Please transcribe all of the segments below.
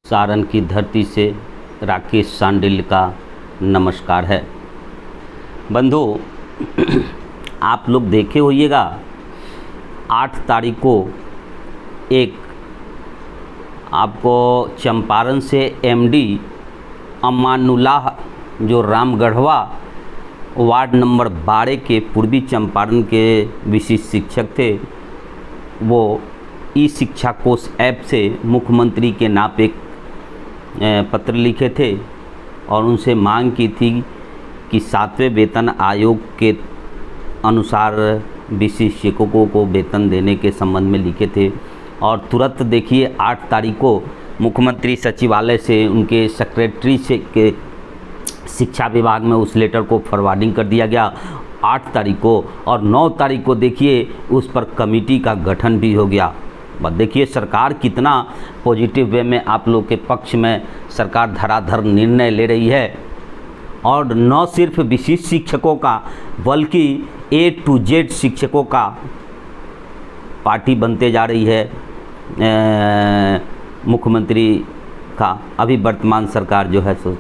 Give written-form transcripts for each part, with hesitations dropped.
सारण की धरती से राकेश सांडिल का नमस्कार है। बंधु, आप लोग देखे होइएगा 8 तारीख को एक आपको चंपारण से एमडी अमानुल्लाह जो रामगढ़वा वार्ड नंबर 12 के पूर्वी चंपारण के विशिष्ट शिक्षक थे, वो ई शिक्षा कोष ऐप से मुख्यमंत्री के नाम एक पत्र लिखे थे और उनसे मांग की थी कि 7वें वेतन आयोग के अनुसार विशिष्ट शिक्षकों को वेतन देने के संबंध में लिखे थे। और तुरंत देखिए 8 तारीख को मुख्यमंत्री सचिवालय से उनके सेक्रेटरी से के शिक्षा विभाग में उस लेटर को फॉरवर्डिंग कर दिया गया 8 तारीख को। और 9 तारीख को देखिए उस पर कमेटी का गठन भी हो गया। बस देखिए सरकार कितना पॉजिटिव वे में आप लोग के पक्ष में सरकार धराधर निर्णय ले रही है। और न सिर्फ विशिष्ट शिक्षकों का बल्कि A to Z शिक्षकों का पार्टी बनते जा रही है मुख्यमंत्री का अभी वर्तमान सरकार जो है सो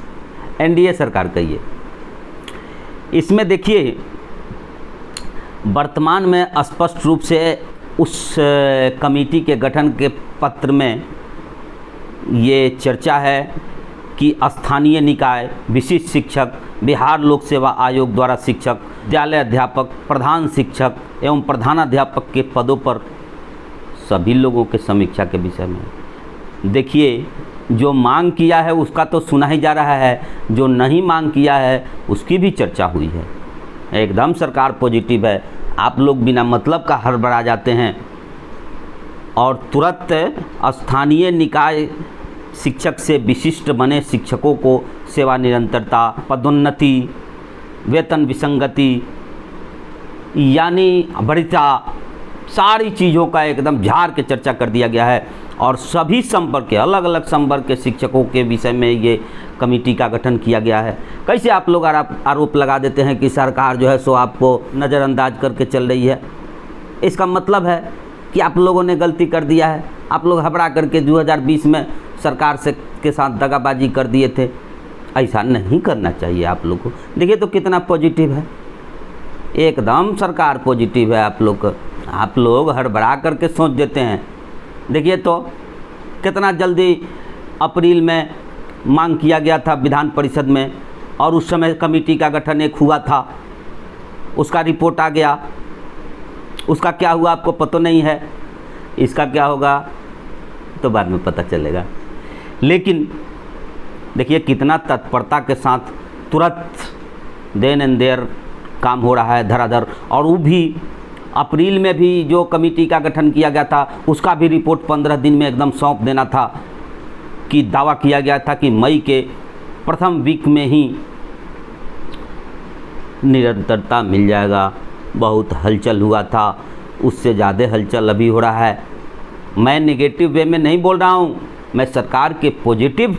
एनडीए सरकार का ही है। इसमें देखिए वर्तमान में स्पष्ट रूप से उस कमेटी के गठन के पत्र में ये चर्चा है कि स्थानीय निकाय विशिष्ट शिक्षक, बिहार लोक सेवा आयोग द्वारा शिक्षक, विद्यालय अध्यापक, प्रधान शिक्षक एवं प्रधानाध्यापक के पदों पर सभी लोगों के समीक्षा के विषय में देखिए जो मांग किया है उसका तो सुना ही जा रहा है, जो नहीं मांग किया है उसकी भी चर्चा हुई है। एकदम सरकार पॉजिटिव है। आप लोग बिना मतलब का हड़बड़ा जाते हैं और तुरंत स्थानीय निकाय शिक्षक से विशिष्ट बने शिक्षकों को सेवा निरंतरता, पदोन्नति, वेतन विसंगति यानी वरीयता, सारी चीज़ों का एकदम झाड़ के चर्चा कर दिया गया है। और सभी संवर्ग के अलग अलग संवर्ग के शिक्षकों के विषय में ये कमेटी का गठन किया गया है। कैसे आप लोग आरोप लगा देते हैं कि सरकार जो है सो आपको नज़रअंदाज करके चल रही है। इसका मतलब है कि आप लोगों ने गलती कर दिया है। आप लोग घबरा करके 2020 में सरकार से के साथ दगाबाजी कर दिए थे। ऐसा नहीं करना चाहिए आप लोग को। देखिए तो कितना पॉजिटिव है, एकदम सरकार पॉजिटिव है। आप लोग हड़बड़ा करके सोच देते हैं। देखिए तो कितना जल्दी अप्रैल में मांग किया गया था विधान परिषद में और उस समय कमेटी का गठन एक हुआ था, उसका रिपोर्ट आ गया। उसका क्या हुआ आपको पता नहीं है, इसका क्या होगा तो बाद में पता चलेगा। लेकिन देखिए कितना तत्परता के साथ तुरंत देन एंड देयर काम हो रहा है धराधर। और वो भी अप्रैल में भी जो कमेटी का गठन किया गया था उसका भी रिपोर्ट 15 दिन में एकदम सौंप देना था कि दावा किया गया था कि मई के प्रथम वीक में ही निरंतरता मिल जाएगा। बहुत हलचल हुआ था, उससे ज़्यादा हलचल अभी हो रहा है। मैं नेगेटिव वे में नहीं बोल रहा हूँ, मैं सरकार के पॉजिटिव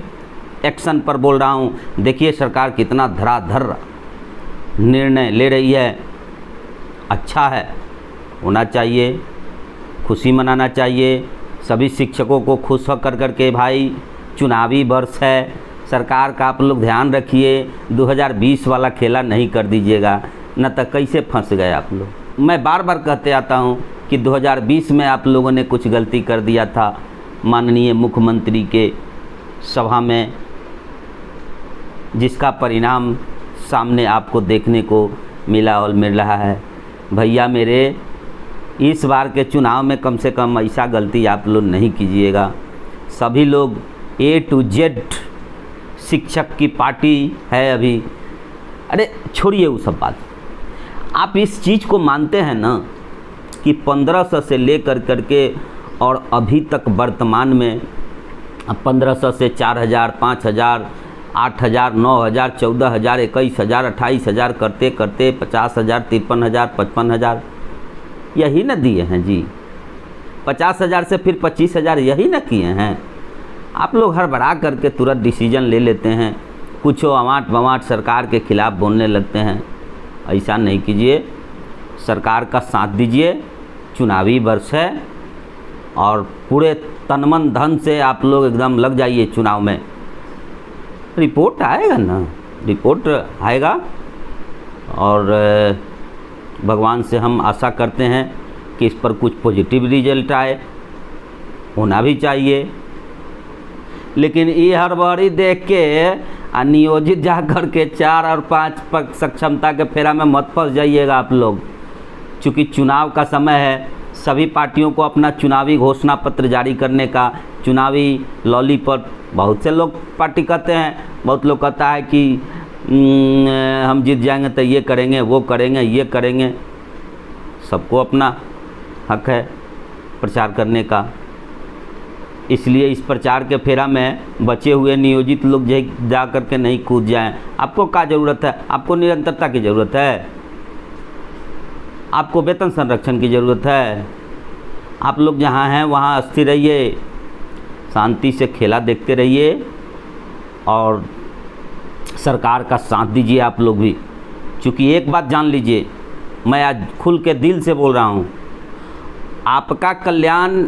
एक्शन पर बोल रहा हूँ। देखिए सरकार कितना धराधर निर्णय ले रही है। अच्छा है, होना चाहिए, खुशी मनाना चाहिए। सभी शिक्षकों को खुश कर करके भाई चुनावी वर्ष है, सरकार का आप लोग ध्यान रखिए। 2020 वाला खेला नहीं कर दीजिएगा, न तो कैसे फंस गए आप लोग। मैं बार बार कहते आता हूँ कि 2020 में आप लोगों ने कुछ गलती कर दिया था माननीय मुख्यमंत्री के सभा में, जिसका परिणाम सामने आपको देखने को मिला और मिल रहा है। भैया मेरे, इस बार के चुनाव में कम से कम ऐसा गलती आप लोग नहीं कीजिएगा। सभी लोग A to Z शिक्षक की पार्टी है अभी। अरे छोड़िए वो सब बात। आप इस चीज़ को मानते हैं ना कि 1500 से लेकर करके और अभी तक वर्तमान में 1500 से 4000, 5000, 8000, 9000, 14000, 21000, 28000 करते करते 50000, 53000, 55000 यही न दिए हैं जी। 50000 से फिर 25000 यही न किए हैं। आप लोग हड़बड़ा करके तुरंत डिसीजन ले लेते हैं, कुछ अमाट बमाट सरकार के खिलाफ बोलने लगते हैं। ऐसा नहीं कीजिए, सरकार का साथ दीजिए। चुनावी वर्ष है और पूरे तन मन धन से आप लोग एकदम लग जाइए चुनाव में। रिपोर्ट आएगा ना, रिपोर्ट आएगा और भगवान से हम आशा करते हैं कि इस पर कुछ पॉजिटिव रिजल्ट आए, होना भी चाहिए। लेकिन ये हड़बड़ी देख के नियोजित जा कर के 4 और 5 पद सक्षमता के फेरा में मत फंस जाइएगा आप लोग। चूँकि चुनाव का समय है, सभी पार्टियों को अपना चुनावी घोषणा पत्र जारी करने का, चुनावी लॉलीपॉप, बहुत से लोग पार्टी कहते हैं, बहुत लोग कहता है कि हम जीत जाएंगे तो ये करेंगे, वो करेंगे, ये करेंगे। सबको अपना हक है प्रचार करने का। इसलिए इस प्रचार के फेरा में बचे हुए नियोजित लोग जा कर के नहीं कूद जाएं। आपको क्या ज़रूरत है? आपको निरंतरता की ज़रूरत है, आपको वेतन संरक्षण की ज़रूरत है। आप लोग जहाँ हैं वहाँ स्थिर रहिए, शांति से खेला देखते रहिए और सरकार का साथ दीजिए आप लोग भी। क्योंकि एक बात जान लीजिए, मैं आज खुल के दिल से बोल रहा हूँ, आपका कल्याण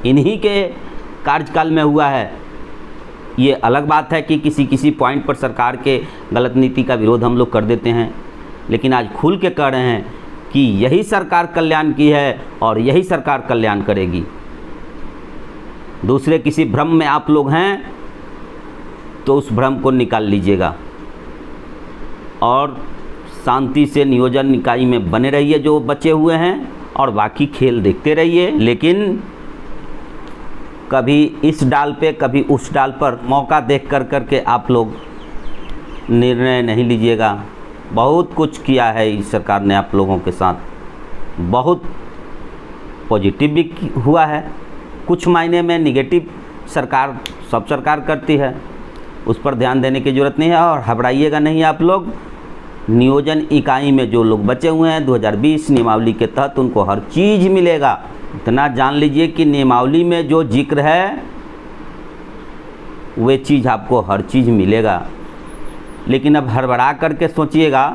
इन्हीं के कार्यकाल में हुआ है। ये अलग बात है कि किसी पॉइंट पर सरकार के गलत नीति का विरोध हम लोग कर देते हैं, लेकिन आज खुल के कह रहे हैं कि यही सरकार कल्याण की है और यही सरकार कल्याण करेगी। दूसरे किसी भ्रम में आप लोग हैं तो उस भ्रम को निकाल लीजिएगा और शांति से नियोजन इकाई में बने रहिए जो बचे हुए हैं, और बाकी खेल देखते रहिए। लेकिन कभी इस डाल पे कभी उस डाल पर मौका देख करके आप लोग निर्णय नहीं लीजिएगा। बहुत कुछ किया है इस सरकार ने आप लोगों के साथ, बहुत पॉजिटिव भी हुआ है, कुछ मायने में निगेटिव सरकार सब सरकार करती है, उस पर ध्यान देने की ज़रूरत नहीं है। और घबराइएगा नहीं आप लोग। नियोजन इकाई में जो लोग बचे हुए हैं 2020 नियमावली के तहत उनको हर चीज़ मिलेगा। इतना जान लीजिए कि नियमावली में जो जिक्र है वे चीज़ आपको हर चीज़ मिलेगा। लेकिन अब हड़बड़ा करके सोचिएगा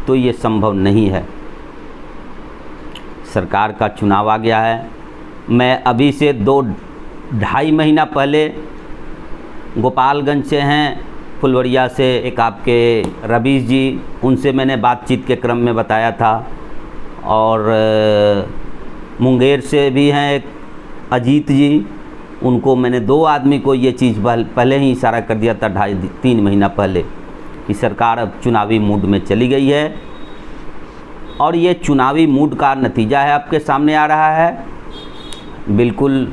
तो ये संभव नहीं है। सरकार का चुनाव आ गया है। मैं अभी से 2-2.5 महीना पहले गोपालगंज से हैं, फुलवरिया से एक आपके रवीश जी, उनसे मैंने बातचीत के क्रम में बताया था। और मुंगेर से भी हैं एक अजीत जी, उनको मैंने 2 आदमी को ये चीज़ पहले ही इशारा कर दिया था 2.5-3 महीना पहले कि सरकार अब चुनावी मूड में चली गई है। और ये चुनावी मूड का नतीजा है आपके सामने आ रहा है। बिल्कुल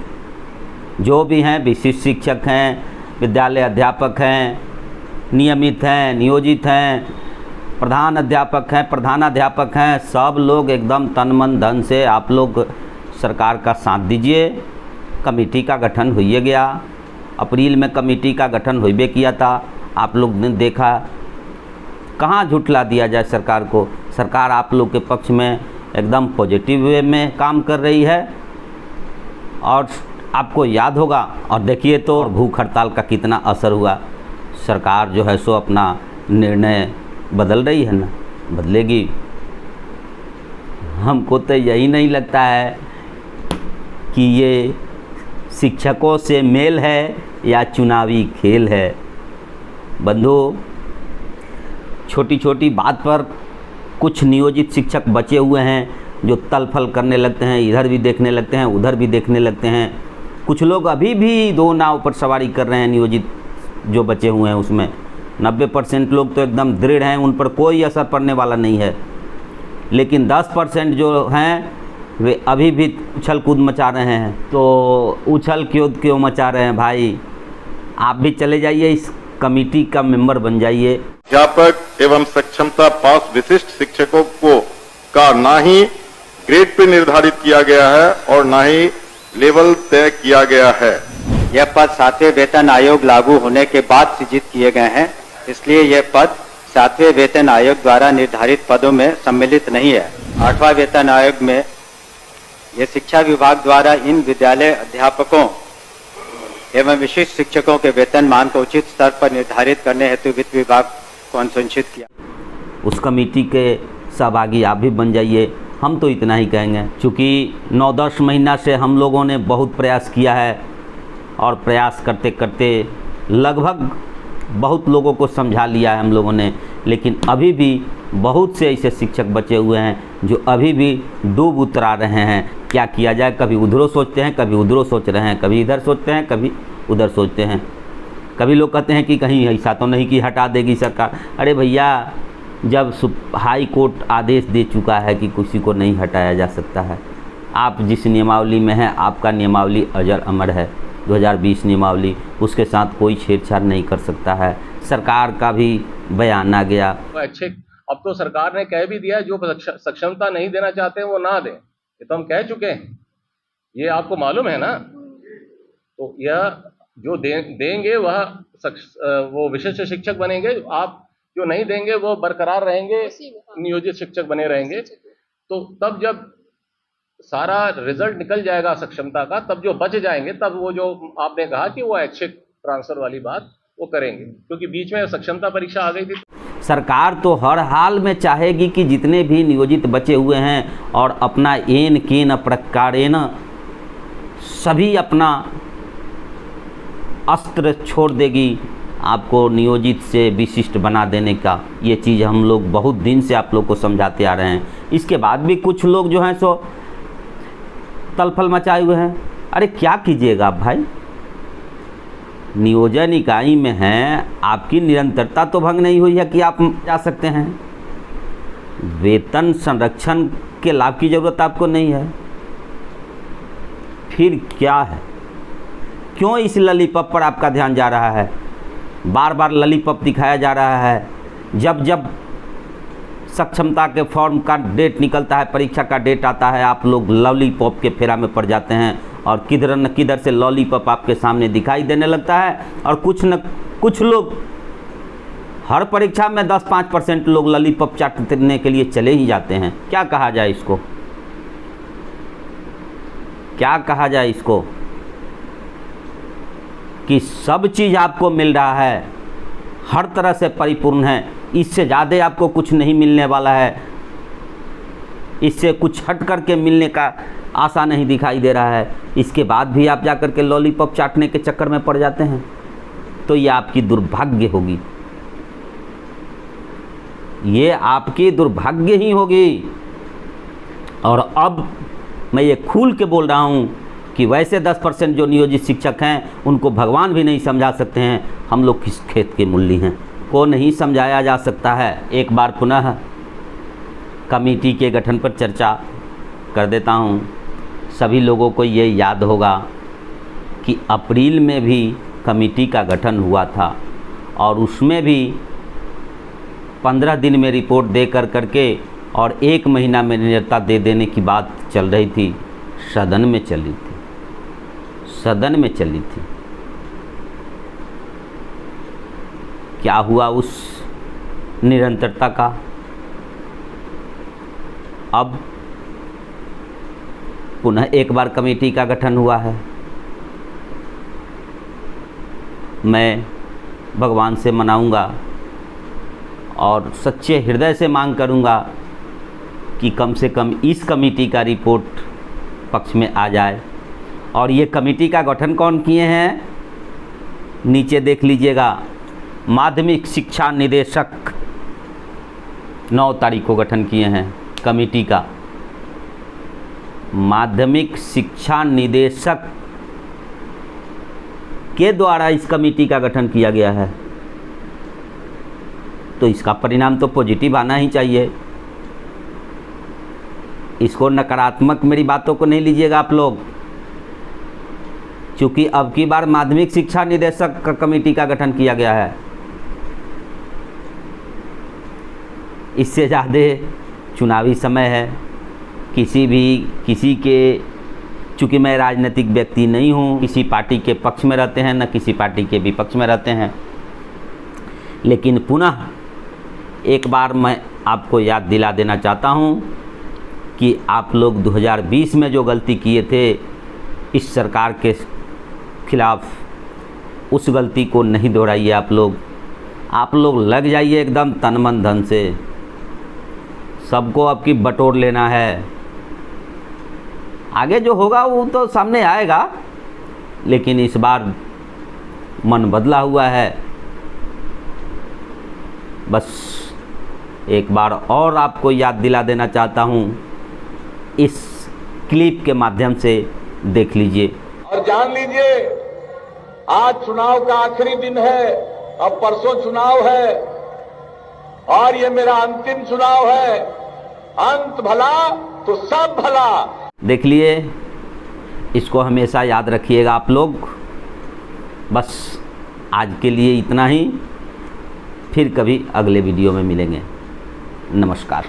जो भी हैं, विशिष्ट शिक्षक हैं, विद्यालय अध्यापक हैं, नियमित हैं, नियोजित हैं, प्रधान अध्यापक हैं, प्रधानाध्यापक हैं, सब लोग एकदम तन मन धन से आप लोग सरकार का साथ दीजिए। कमेटी का गठन हो गया, अप्रैल में कमेटी का गठन हो किया था। आप लोग ने देखा, कहाँ झुठला दिया जाए सरकार को। सरकार आप लोग के पक्ष में एकदम पॉजिटिव वे में काम कर रही है। और आपको याद होगा, और देखिए तो भूख हड़ताल का कितना असर हुआ। सरकार जो है सो अपना निर्णय बदल रही है ना, बदलेगी। हमको तो यही नहीं लगता है कि ये शिक्षकों से मेल है या चुनावी खेल है। बंधु, छोटी छोटी बात पर कुछ नियोजित शिक्षक बचे हुए हैं जो तलफल करने लगते हैं, इधर भी देखने लगते हैं, उधर भी देखने लगते हैं। कुछ लोग अभी भी 2 नाव पर सवारी कर रहे हैं, नियोजित जो बचे हुए हैं उसमें 90% लोग तो एकदम दृढ़ हैं, उन पर कोई असर पड़ने वाला नहीं है। लेकिन 10% जो हैं वे अभी भी उछल कूद मचा रहे हैं। तो उछल कूद क्यों मचा रहे हैं भाई? आप भी चले जाइए, इस कमेटी का मेंबर बन जाइए। अध्यापक एवं सक्षमता पास विशिष्ट शिक्षकों को का ना ही ग्रेड पे निर्धारित किया गया है और ना ही लेवल तय किया गया है। यह पद 7वें वेतन आयोग लागू होने के बाद सृजित किए गए हैं, इसलिए यह पद 7वें वेतन आयोग द्वारा निर्धारित पदों में सम्मिलित नहीं है। 8वां वेतन आयोग में यह शिक्षा विभाग द्वारा इन विद्यालय अध्यापकों एवं विशिष्ट शिक्षकों के वेतन मान को उचित स्तर पर निर्धारित करने हेतु वित्त विभाग को अनुशंसित किया। उस कमेटी के सहभागी आप भी बन जाइए। हम तो इतना ही कहेंगे। चूँकि 9-10 महीना से हम लोगों ने बहुत प्रयास किया है और प्रयास करते करते लगभग बहुत लोगों को समझा लिया है हम लोगों ने, लेकिन अभी भी बहुत से ऐसे शिक्षक बचे हुए हैं जो अभी भी डूब उतरा रहे हैं। क्या किया जाए, कभी उधरों सोचते हैं, कभी उधरों सोच रहे हैं, कभी इधर सोचते हैं, कभी उधर सोचते हैं। कभी लोग कहते हैं कि कहीं ऐसा तो नहीं कि हटा देगी सरकार। अरे भैया, जब हाई कोर्ट आदेश दे चुका है कि किसी को नहीं हटाया जा सकता है, आप जिस नियमावली में हैं आपका नियमावली अजर अमर है, 2020 नियमावली, उसके साथ कोई छेड़छाड़ नहीं कर सकता है। सरकार का भी बयान आ गया। अच्छे, अब तो सरकार ने कह भी दिया है जो सक्षमता नहीं देना चाहते हैं वो ना दें, ये तो हम कह चुके हैं, ये आपको मालूम है ना। तो यह जो देंगे वह वो विशिष्ट शिक्षक बनेंगे, आप जो नहीं देंगे वो बरकरार रहेंगे, नियोजित शिक्षक बने रहेंगे। तो तब जब सारा रिजल्ट निकल जाएगा सक्षमता का, तब जो बच जाएंगे, तब वो जो आपने कहा कि वो ऐच्छिक ट्रांसफर वाली बात वो करेंगे, क्योंकि बीच में सक्षमता परीक्षा आ गई थी। सरकार तो हर हाल में चाहेगी कि जितने भी नियोजित बचे हुए हैं और अपना एन केन प्रकारेण सभी अपना अस्त्र छोड़ देगी आपको नियोजित से विशिष्ट बना देने का। ये चीज़ हम लोग बहुत दिन से आप लोग को समझाते आ रहे हैं। इसके बाद भी कुछ लोग जो हैं सो तलफल मचाए हुए हैं। अरे क्या कीजिएगा आप भाई, नियोजन इकाई में हैं, आपकी निरंतरता तो भंग नहीं हुई है कि आप जा सकते हैं। वेतन संरक्षण के लाभ की ज़रूरत आपको नहीं है, फिर क्या है? क्यों इस ललीपॉप पर आपका ध्यान जा रहा है? बार बार ललीपॉप दिखाया जा रहा है। जब जब सक्षमता के फॉर्म का डेट निकलता है, परीक्षा का डेट आता है, आप लोग लॉलीपॉप के फेरा में पड़ जाते हैं और किधर न किधर से लॉलीपॉप आपके सामने दिखाई देने लगता है। और कुछ लोग हर परीक्षा में 10-5% लोग लॉलीपॉप चाटने के लिए चले ही जाते हैं। क्या कहा जाए इसको, क्या कहा जाए इसको कि सब चीज़ आपको मिल रहा है, हर तरह से परिपूर्ण है, इससे ज़्यादा आपको कुछ नहीं मिलने वाला है, इससे कुछ हट करके मिलने का आशा नहीं दिखाई दे रहा है। इसके बाद भी आप जाकर के लॉलीपॉप चाटने के चक्कर में पड़ जाते हैं, तो ये आपकी दुर्भाग्य होगी, ये आपकी दुर्भाग्य ही होगी। और अब मैं ये खुल के बोल रहा हूँ कि वैसे 10% जो नियोजित शिक्षक हैं उनको भगवान भी नहीं समझा सकते हैं हम लोग किस खेत के मूली हैं, को नहीं समझाया जा सकता है। एक बार पुनः कमेटी के गठन पर चर्चा कर देता हूँ। सभी लोगों को ये याद होगा कि अप्रैल में भी कमेटी का गठन हुआ था और उसमें भी 15 दिन में रिपोर्ट दे करके और 1 महीना में निरंतरता दे देने की बात चल रही थी, सदन में चली थी, सदन में चली थी। क्या हुआ उस निरंतरता का? अब पुनः एक बार कमेटी का गठन हुआ है। मैं भगवान से मनाऊंगा और सच्चे हृदय से मांग करूंगा कि कम से कम इस कमेटी का रिपोर्ट पक्ष में आ जाए। और ये कमेटी का गठन कौन किए हैं, नीचे देख लीजिएगा। माध्यमिक शिक्षा निदेशक 9 तारीख को गठन किए हैं कमेटी का। माध्यमिक शिक्षा निदेशक के द्वारा इस कमेटी का गठन किया गया है, तो इसका परिणाम तो पॉजिटिव आना ही चाहिए। इसको नकारात्मक मेरी बातों को नहीं लीजिएगा आप लोग, क्योंकि अब की बार माध्यमिक शिक्षा निदेशक का कमेटी का गठन किया गया है। इससे ज़्यादा चुनावी समय है, किसी के, चूँकि मैं राजनीतिक व्यक्ति नहीं हूँ, किसी पार्टी के पक्ष में रहते हैं न किसी पार्टी के विपक्ष में रहते हैं, लेकिन पुनः एक बार मैं आपको याद दिला देना चाहता हूँ कि आप लोग 2020 में जो गलती किए थे इस सरकार के खिलाफ, उस गलती को नहीं दोहराइए। आप लोग लग जाइए एकदम तन मन धन से। सबको आपकी बटोर लेना है। आगे जो होगा वो तो सामने आएगा, लेकिन इस बार मन बदला हुआ है। बस एक बार और आपको याद दिला देना चाहता हूँ, इस क्लिप के माध्यम से देख लीजिए। और जान लीजिए, आज चुनाव का आखिरी दिन है, अब परसों चुनाव है और ये मेरा अंतिम चुनाव है। अंत भला तो सब भला। देख लिए, इसको हमेशा याद रखिएगा आप लोग। बस आज के लिए इतना ही, फिर कभी अगले वीडियो में मिलेंगे। नमस्कार।